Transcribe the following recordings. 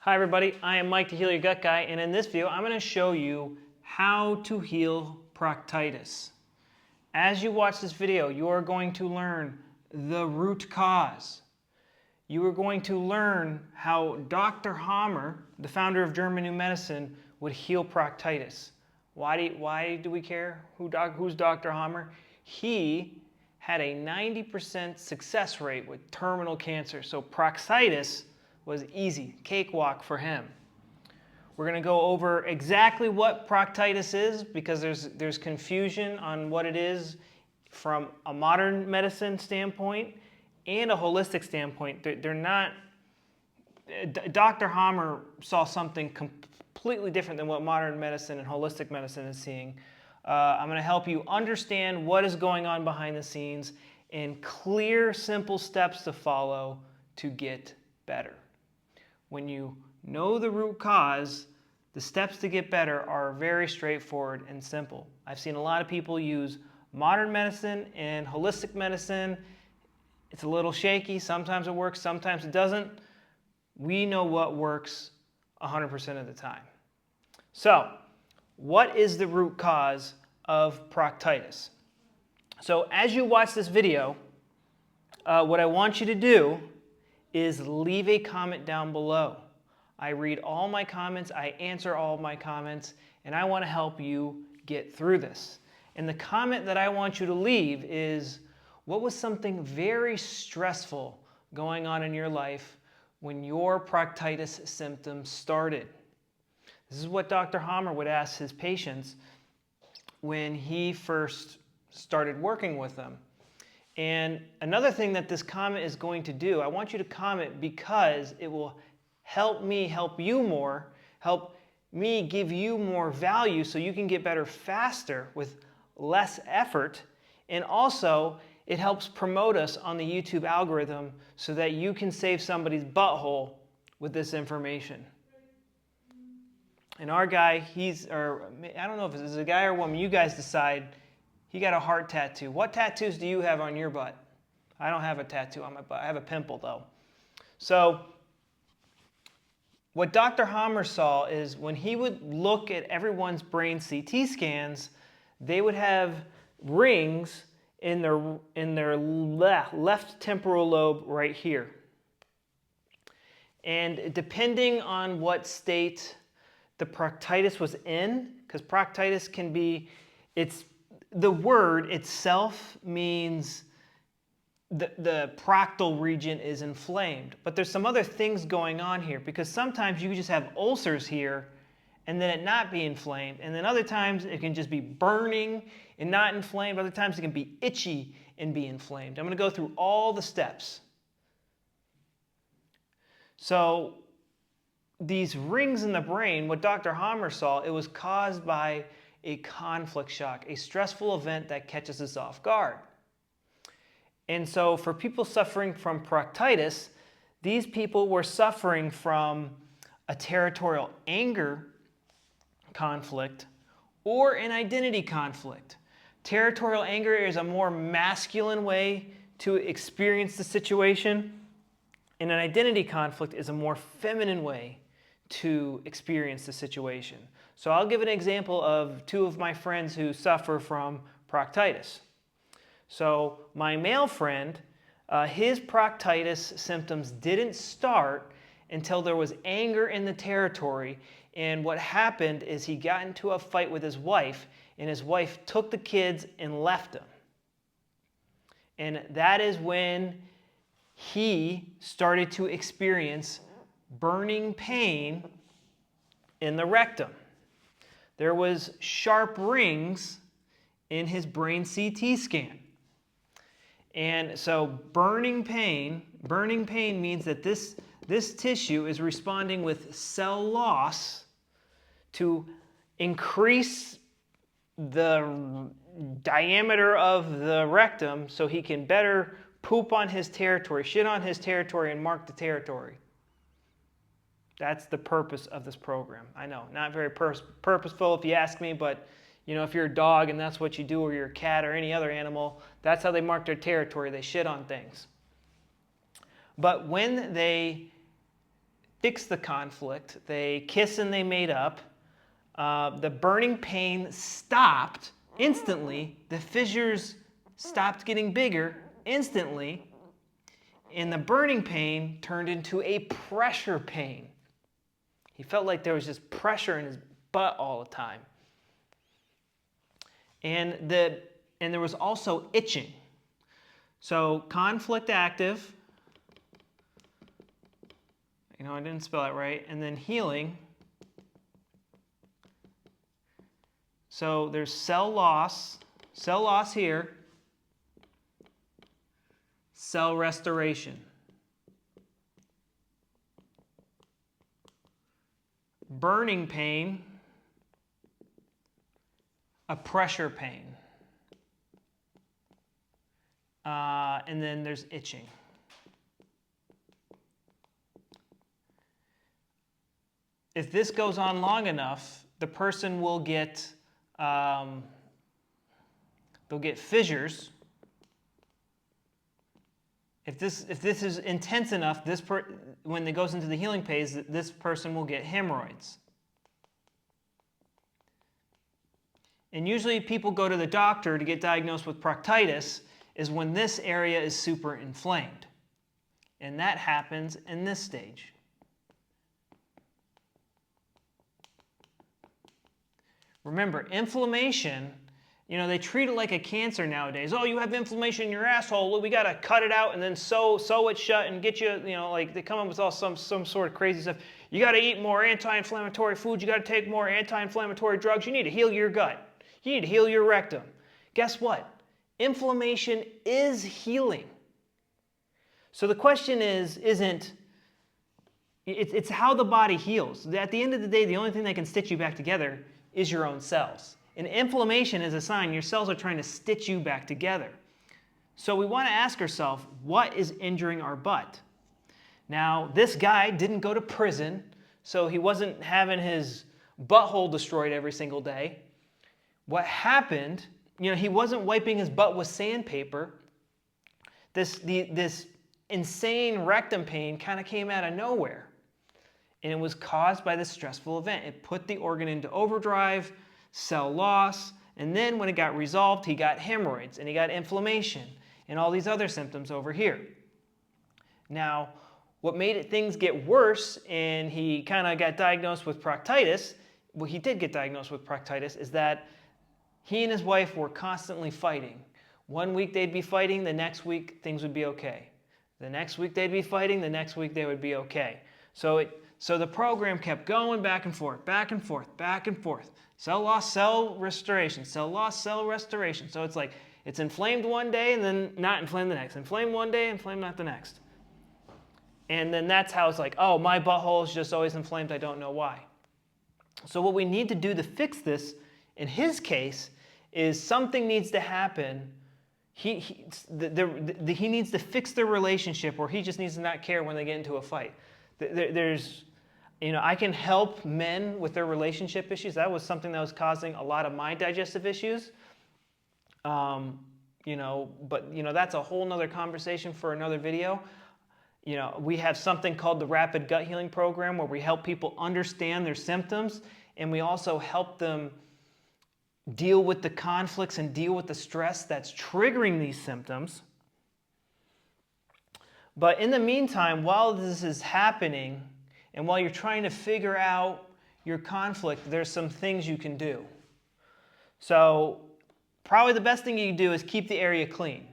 Hi everybody, I am Mike the Heal Your Gut Guy, and in this video I'm going to show you how to heal proctitis. As you watch this video, you are going to learn the root cause. You are going to learn how Dr. Hammer, the founder of German New Medicine, would heal proctitis. Why do we care who's Dr. Hammer? He had a 90% success rate with terminal cancer, so proctitis was easy, cakewalk for him. We're going to go over exactly what proctitis is because there's confusion on what it is from a modern medicine standpoint and a holistic standpoint. They're not. Dr. Hammer saw something completely different than what modern medicine and holistic medicine is seeing. I'm going to help you understand what is going on behind the scenes and clear, simple steps to follow to get better. When you know the root cause, the steps to get better are very straightforward and simple. I've seen a lot of people use modern medicine and holistic medicine. It's a little shaky. Sometimes it works, sometimes it doesn't. We know what works 100% of the time. So, what is the root cause of proctitis? So, as you watch this video, what I want you to do is leave a comment down below. I read all my comments, I answer all of my comments, and I want to help you get through this. And the comment that I want you to leave is, what was something very stressful going on in your life when your proctitis symptoms started? This is what Dr. Hammer would ask his patients when he first started working with them. And another thing that this comment is going to do, I want you to comment because it will help me help you more, help me give you more value so you can get better faster with less effort. And also, it helps promote us on the YouTube algorithm so that you can save somebody's butthole with this information. And our guy, I don't know if it's a guy or a woman, you guys decide. He got a heart tattoo. What tattoos do you have on your butt? I don't have a tattoo on my butt. I have a pimple though. So what Dr. Hammer saw is when he would look at everyone's brain CT scans, they would have rings in their left temporal lobe right here. And depending on what state the proctitis was in, because proctitis can be, the word itself means the proctal region is inflamed. But there's some other things going on here because sometimes you just have ulcers here and then it not be inflamed. And then other times it can just be burning and not inflamed. Other times it can be itchy and be inflamed. I'm going to go through all the steps. So these rings in the brain, what Dr. Hammer saw, it was caused by a conflict shock, a stressful event that catches us off guard. And so for people suffering from proctitis, these people were suffering from a territorial anger conflict or an identity conflict. Territorial anger is a more masculine way to experience the situation, and an identity conflict is a more feminine way to experience the situation. So I'll give an example of two of my friends who suffer from proctitis. So my male friend, his proctitis symptoms didn't start until there was anger in the territory, and what happened is he got into a fight with his wife, and his wife took the kids and left him. And that is when he started to experience burning pain in the rectum. There was sharp rings in his brain CT scan. And so burning pain means that this tissue is responding with cell loss to increase the diameter of the rectum so he can better poop on his territory, shit on his territory, and mark the territory. That's the purpose of this program. I know, not very purposeful if you ask me, but you know, if you're a dog and that's what you do, or you're a cat or any other animal, that's how they mark their territory. They shit on things. But when they fixed the conflict. They kissed and they made up. The burning pain stopped instantly. The fissures stopped getting bigger instantly. And the burning pain turned into a pressure pain. He felt like there was just pressure in his butt all the time. And there was also itching. So conflict active, I didn't spell it right, and then healing. So there's cell loss here, cell restoration. Burning pain, a pressure pain. And then there's itching. If this goes on long enough, the person will get, they'll get fissures. If this is intense enough, when it goes into the healing phase, this person will get hemorrhoids. And usually people go to the doctor to get diagnosed with proctitis is when this area is super inflamed. And that happens in this stage. Remember, inflammation, they treat it like a cancer nowadays. Oh, you have inflammation in your asshole. Well, we got to cut it out and then sew it shut and get you, like they come up with all some sort of crazy stuff. You got to eat more anti-inflammatory foods. You got to take more anti-inflammatory drugs. You need to heal your gut. You need to heal your rectum. Guess what? Inflammation is healing. So the question it's how the body heals. At the end of the day, the only thing that can stitch you back together is your own cells. And inflammation is a sign your cells are trying to stitch you back together. So we want to ask ourselves, what is injuring our butt? Now, this guy didn't go to prison, so he wasn't having his butthole destroyed every single day. What happened, he wasn't wiping his butt with sandpaper. This insane rectum pain kind of came out of nowhere. And it was caused by this stressful event. It put the organ into overdrive, cell loss, and then when it got resolved, he got hemorrhoids, and he got inflammation, and all these other symptoms over here. Now, what made things get worse, and he kind of got diagnosed with proctitis, well, he did get diagnosed with proctitis, is that he and his wife were constantly fighting. One week they'd be fighting, the next week things would be okay. The next week they'd be fighting, the next week they would be okay. So the program kept going back and forth, back and forth, back and forth. Cell loss, cell restoration, cell loss, cell restoration. So it's like it's inflamed one day and then not inflamed the next. Inflamed one day, inflamed not the next. And then that's how it's like, oh, my butthole is just always inflamed, I don't know why. So what we need to do to fix this, in his case, is something needs to happen. He needs to fix their relationship, or he just needs to not care when they get into a fight. I can help men with their relationship issues. That was something that was causing a lot of my digestive issues. But that's a whole nother conversation for another video. We have something called the Rapid Gut Healing Program where we help people understand their symptoms, and we also help them deal with the conflicts and deal with the stress that's triggering these symptoms. But in the meantime, while this is happening, and while you're trying to figure out your conflict, there's some things you can do. So probably the best thing you can do is keep the area clean.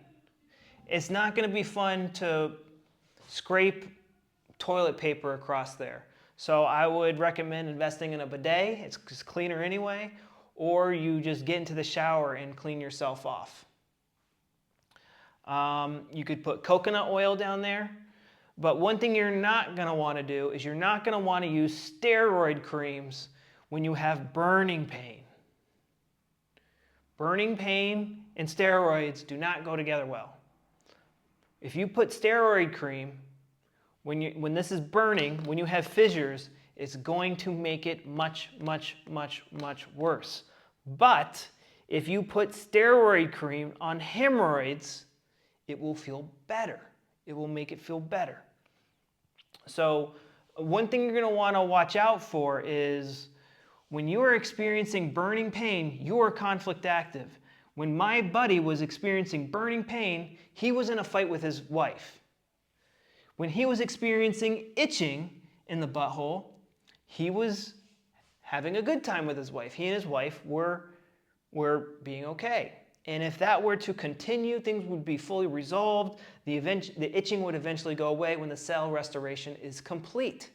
It's not going to be fun to scrape toilet paper across there. So I would recommend investing in a bidet. It's cleaner anyway. Or you just get into the shower and clean yourself off. You could put coconut oil down there. But one thing you're not going to want to do is you're not going to want to use steroid creams when you have burning pain. Burning pain and steroids do not go together well. If you put steroid cream, when this is burning, when you have fissures, it's going to make it much, much, much, much worse. But if you put steroid cream on hemorrhoids, it will feel better. It will make it feel better. So One thing you're going to want to watch out for is when you are experiencing burning pain, you are conflict active. When my buddy was experiencing burning pain, he was in a fight with his wife. When he was experiencing itching in the butthole, he was having a good time with his wife. He and his wife were being okay. And if that were to continue, things would be fully resolved. The itching would eventually go away when the cell restoration is complete.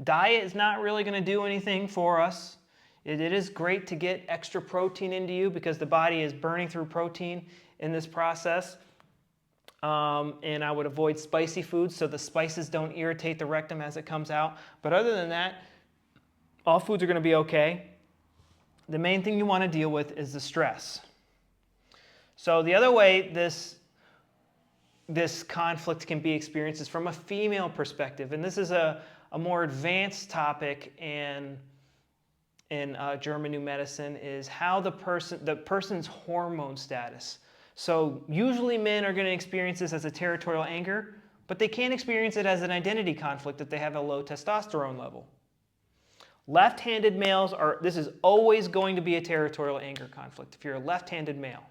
Diet is not really going to do anything for us. It is great to get extra protein into you because the body is burning through protein in this process. And I would avoid spicy foods so the spices don't irritate the rectum as it comes out. But other than that, all foods are going to be okay. The main thing you want to deal with is the stress. So the other way this conflict can be experienced is from a female perspective. And this is a more advanced topic in German New Medicine, is how the person's hormone status. So usually men are going to experience this as a territorial anger, but they can experience it as an identity conflict if they have a low testosterone level. Left-handed males this is always going to be a territorial anger conflict if you're a left-handed male.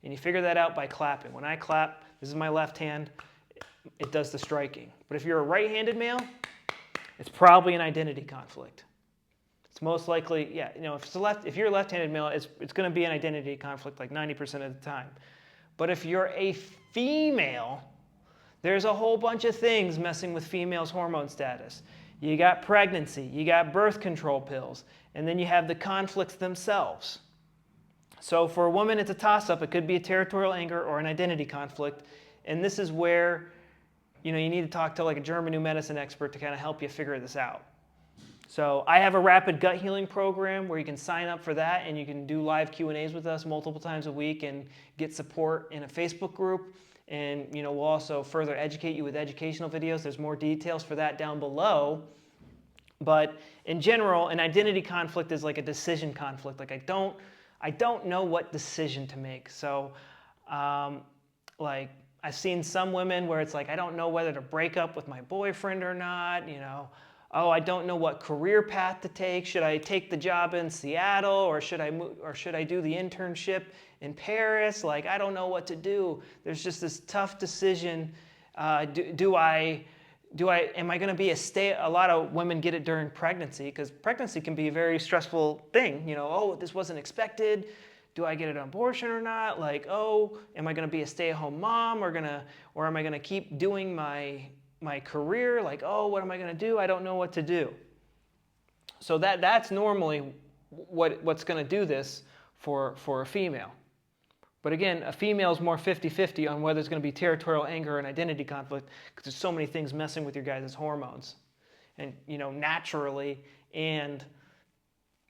And you figure that out by clapping. When I clap, this is my left hand, it does the striking. But if you're a right-handed male, it's probably an identity conflict. It's most likely, yeah, if you're a left-handed male, it's going to be an identity conflict like 90% of the time. But if you're a female, there's a whole bunch of things messing with females' hormone status. You got pregnancy, you got birth control pills, and then you have the conflicts themselves. So for a woman, it's a toss-up. It could be a territorial anger or an identity conflict. And this is where you need to talk to like a German New Medicine expert to kind of help you figure this out. So I have a rapid gut healing program where you can sign up for that and you can do live Q&As with us multiple times a week and get support in a Facebook group. And we'll also further educate you with educational videos. There's more details for that down below. But in general, an identity conflict is like a decision conflict. Like I don't know what decision to make. So like I've seen some women where it's like, I don't know whether to break up with my boyfriend or not, Oh, I don't know what career path to take. Should I take the job in Seattle or should I move, or should I do the internship in Paris? Like, I don't know what to do. There's just this tough decision. Am I going to be a lot of women get it during pregnancy because pregnancy can be a very stressful thing. Oh, this wasn't expected. Do I get an abortion or not? Like, oh, am I going to be a stay-at-home mom or am I going to keep doing my career? Like, oh, what am I going to do? I don't know what to do. So that's normally what's going to do this for a female. But again, a female is more 50-50 on whether it's going to be territorial anger and identity conflict because there's so many things messing with your guys' hormones, and naturally and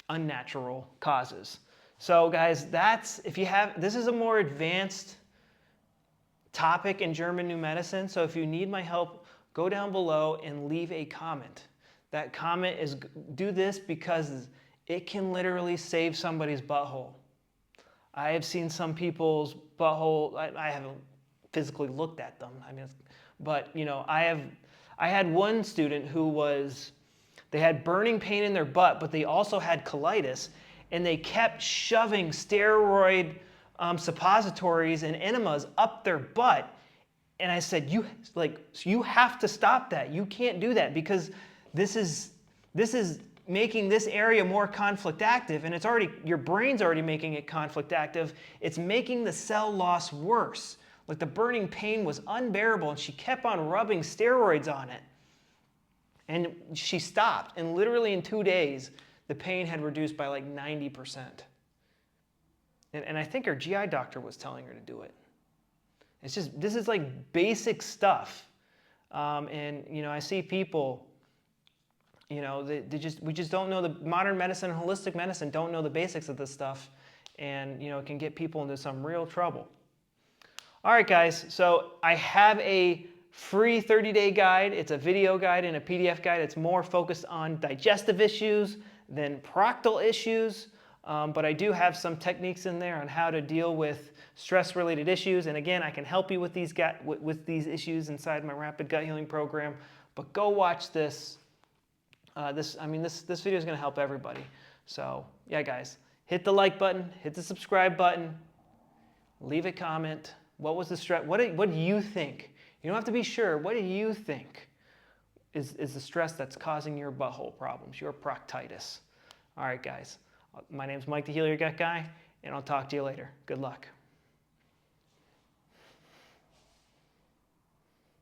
unnatural causes. So guys, this is a more advanced topic in German New Medicine. So if you need my help, go down below and leave a comment. That comment is, do this because it can literally save somebody's butthole. I have seen some people's butthole, I haven't physically looked at them, but I had one student who they had burning pain in their butt, but they also had colitis, and they kept shoving steroid suppositories and enemas up their butt. And I said, you have to stop that. You can't do that because this is making this area more conflict active, and your brain's already making it conflict active. It's making the cell loss worse. Like the burning pain was unbearable, and she kept on rubbing steroids on it. And she stopped, and literally in 2 days, the pain had reduced by like 90%. And I think her GI doctor was telling her to do it. This is like basic stuff. And I see people, we just don't know the modern medicine and holistic medicine don't know the basics of this stuff. And, it can get people into some real trouble. All right, guys. So I have a free 30-day guide. It's a video guide and a PDF guide. It's more focused on digestive issues than proctal issues. but I do have some techniques in there on how to deal with stress-related issues. And again, I can help you with these issues inside my Rapid Gut Healing program. But go watch this. This video is going to help everybody. So yeah, guys, hit the like button, hit the subscribe button, leave a comment. What was the stress? What do you think? You don't have to be sure. What do you think is the stress that's causing your butthole problems, your proctitis? All right, guys. My name's Mike, the Heal Your Gut Guy, and I'll talk to you later. Good luck.